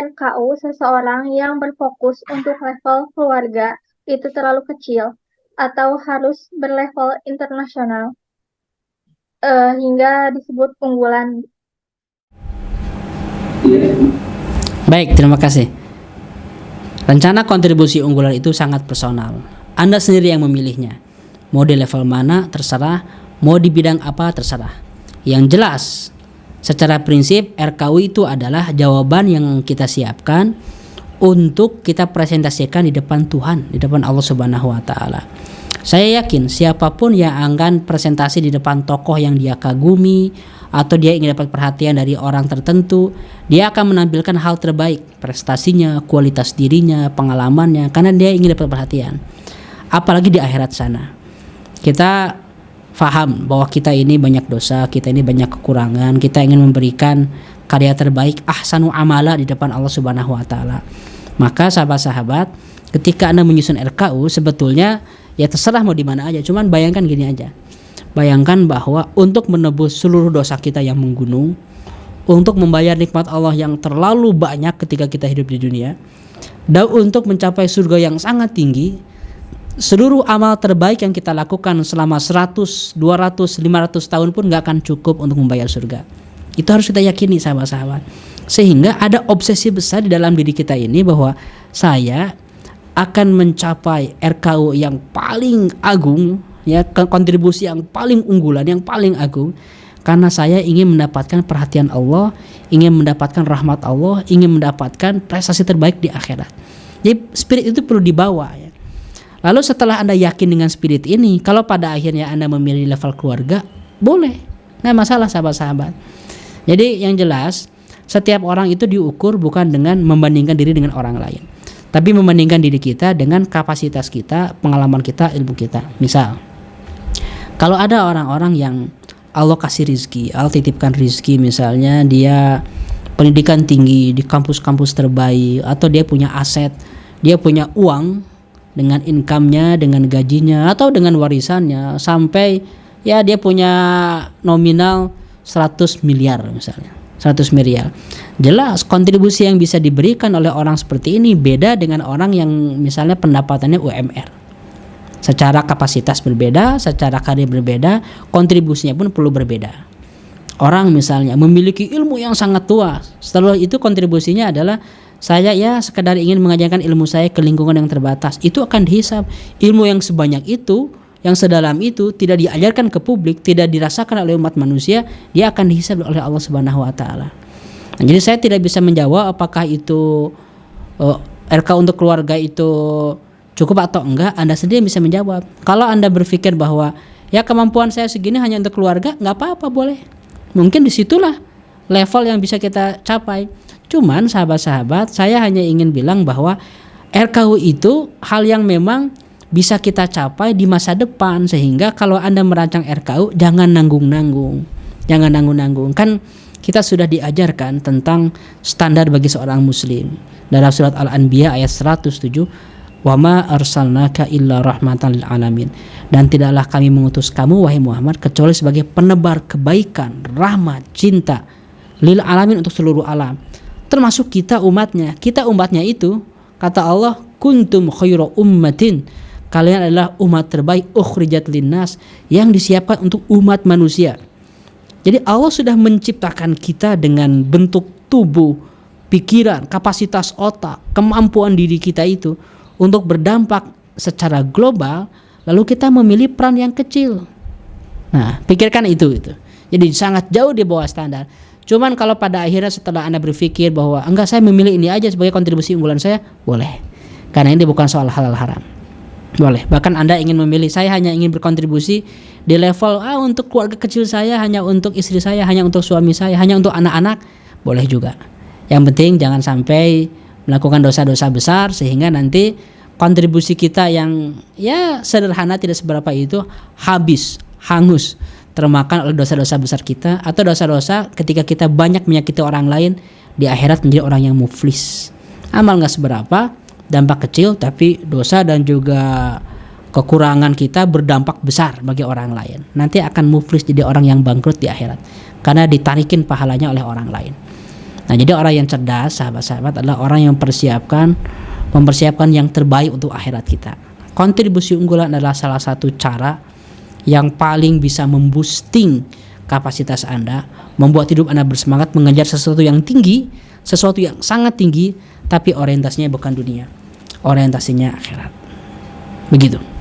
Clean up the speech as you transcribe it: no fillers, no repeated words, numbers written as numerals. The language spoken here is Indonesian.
NKU seseorang yang berfokus untuk level keluarga itu terlalu kecil atau harus berlevel internasional hingga disebut unggulan? Baik, terima kasih. Rencana kontribusi unggulan itu sangat personal. Anda sendiri yang memilihnya. Mau di level mana terserah, mau di bidang apa terserah. Yang jelas, secara prinsip RKU itu adalah jawaban yang kita siapkan untuk kita presentasikan di depan Tuhan, di depan Allah Subhanahu wa taala. Saya yakin siapapun yang akan presentasi di depan tokoh yang dia kagumi atau dia ingin dapat perhatian dari orang tertentu, dia akan menampilkan hal terbaik, prestasinya, kualitas dirinya, pengalamannya, karena dia ingin dapat perhatian. Apalagi di akhirat sana. Kita faham bahwa kita ini banyak dosa, kita ini banyak kekurangan, kita ingin memberikan karya terbaik, ahsanu amala di depan Allah Subhanahu wa taala. Maka sahabat-sahabat, ketika Anda menyusun RKU, sebetulnya ya terserah mau di mana aja, cuman bayangkan gini aja. Bayangkan bahwa untuk menebus seluruh dosa kita yang menggunung, untuk membayar nikmat Allah yang terlalu banyak ketika kita hidup di dunia, dan untuk mencapai surga yang sangat tinggi, seluruh amal terbaik yang kita lakukan selama 100, 200, 500 tahun pun gak akan cukup untuk membayar surga. Itu harus kita yakini sahabat-sahabat. Sehingga ada obsesi besar di dalam diri kita ini bahwa saya akan mencapai RKU yang paling agung, ya, kontribusi yang paling unggulan, yang paling agung, karena saya ingin mendapatkan perhatian Allah, ingin mendapatkan rahmat Allah, ingin mendapatkan prestasi terbaik di akhirat. Jadi spirit itu perlu dibawa, ya. Lalu setelah Anda yakin dengan spirit ini, kalau pada akhirnya Anda memilih level keluarga, boleh, nggak masalah sahabat-sahabat. Jadi yang jelas, setiap orang itu diukur bukan dengan membandingkan diri dengan orang lain, tapi membandingkan diri kita dengan kapasitas kita, pengalaman kita, ilmu kita. Misal, kalau ada orang-orang yang Allah kasih rizki, Allah titipkan rizki, misalnya dia pendidikan tinggi di kampus-kampus terbaik, atau dia punya aset, dia punya uang dengan income-nya, dengan gajinya, atau dengan warisannya, sampai ya dia punya nominal 100 miliar misalnya, 100 miliar. Jelas kontribusi yang bisa diberikan oleh orang seperti ini beda dengan orang yang misalnya pendapatannya UMR. Secara kapasitas berbeda, secara karir berbeda, kontribusinya pun perlu berbeda. Orang misalnya memiliki ilmu yang sangat luas, setelah itu kontribusinya adalah saya ya sekedar ingin mengajarkan ilmu saya ke lingkungan yang terbatas. Itu akan dihisab. Ilmu yang sebanyak itu, yang sedalam itu tidak diajarkan ke publik, tidak dirasakan oleh umat manusia, dia akan dihisab oleh Allah Subhanahu wa taala. Nah, jadi saya tidak bisa menjawab apakah itu RK untuk keluarga itu cukup atau enggak. Anda sendiri bisa menjawab. Kalau Anda berpikir bahwa ya kemampuan saya segini hanya untuk keluarga, enggak apa-apa, boleh. Mungkin disitulah level yang bisa kita capai. Cuman sahabat-sahabat, saya hanya ingin bilang bahwa RKU itu hal yang memang bisa kita capai di masa depan, sehingga kalau Anda merancang RKU jangan nanggung-nanggung. Jangan nanggung-nanggung. Kan kita sudah diajarkan tentang standar bagi seorang muslim. Dalam surat Al-Anbiya ayat 107, "Wa ma arsalnaka illa rahmatan lil alamin." Dan tidaklah kami mengutus kamu wahai Muhammad kecuali sebagai penebar kebaikan, rahmat, cinta lil alamin, untuk seluruh alam. Termasuk kita umatnya. Kita umatnya itu, kata Allah, kuntum khairu ummatin, kalian adalah umat terbaik, ukhrijat linnas, yang disiapkan untuk umat manusia. Jadi Allah sudah menciptakan kita dengan bentuk tubuh, pikiran, kapasitas otak, kemampuan diri kita itu untuk berdampak secara global, lalu kita memilih peran yang kecil. Nah, pikirkan itu. Jadi sangat jauh di bawah standar. Cuman kalau pada akhirnya setelah Anda berpikir bahwa enggak, saya memilih ini aja sebagai kontribusi unggulan saya, boleh. Karena ini bukan soal halal haram. Boleh. Bahkan Anda ingin memilih, saya hanya ingin berkontribusi di level untuk keluarga kecil saya, hanya untuk istri saya, hanya untuk suami saya, hanya untuk anak-anak, boleh juga. Yang penting jangan sampai melakukan dosa-dosa besar sehingga nanti kontribusi kita yang ya sederhana, tidak seberapa itu, habis, hangus, termakan oleh dosa-dosa besar kita, atau dosa-dosa ketika kita banyak menyakiti orang lain, di akhirat menjadi orang yang muflis. Amal gak seberapa, dampak kecil, tapi dosa dan juga kekurangan kita berdampak besar bagi orang lain. Nanti akan muflis, jadi orang yang bangkrut di akhirat, karena ditarikin pahalanya oleh orang lain. Nah, jadi orang yang cerdas, sahabat-sahabat, adalah orang yang mempersiapkan yang terbaik untuk akhirat kita. Kontribusi unggulan adalah salah satu cara yang paling bisa memboosting kapasitas Anda, membuat hidup Anda bersemangat mengejar sesuatu yang tinggi, sesuatu yang sangat tinggi, tapi orientasinya bukan dunia, orientasinya akhirat. Begitu.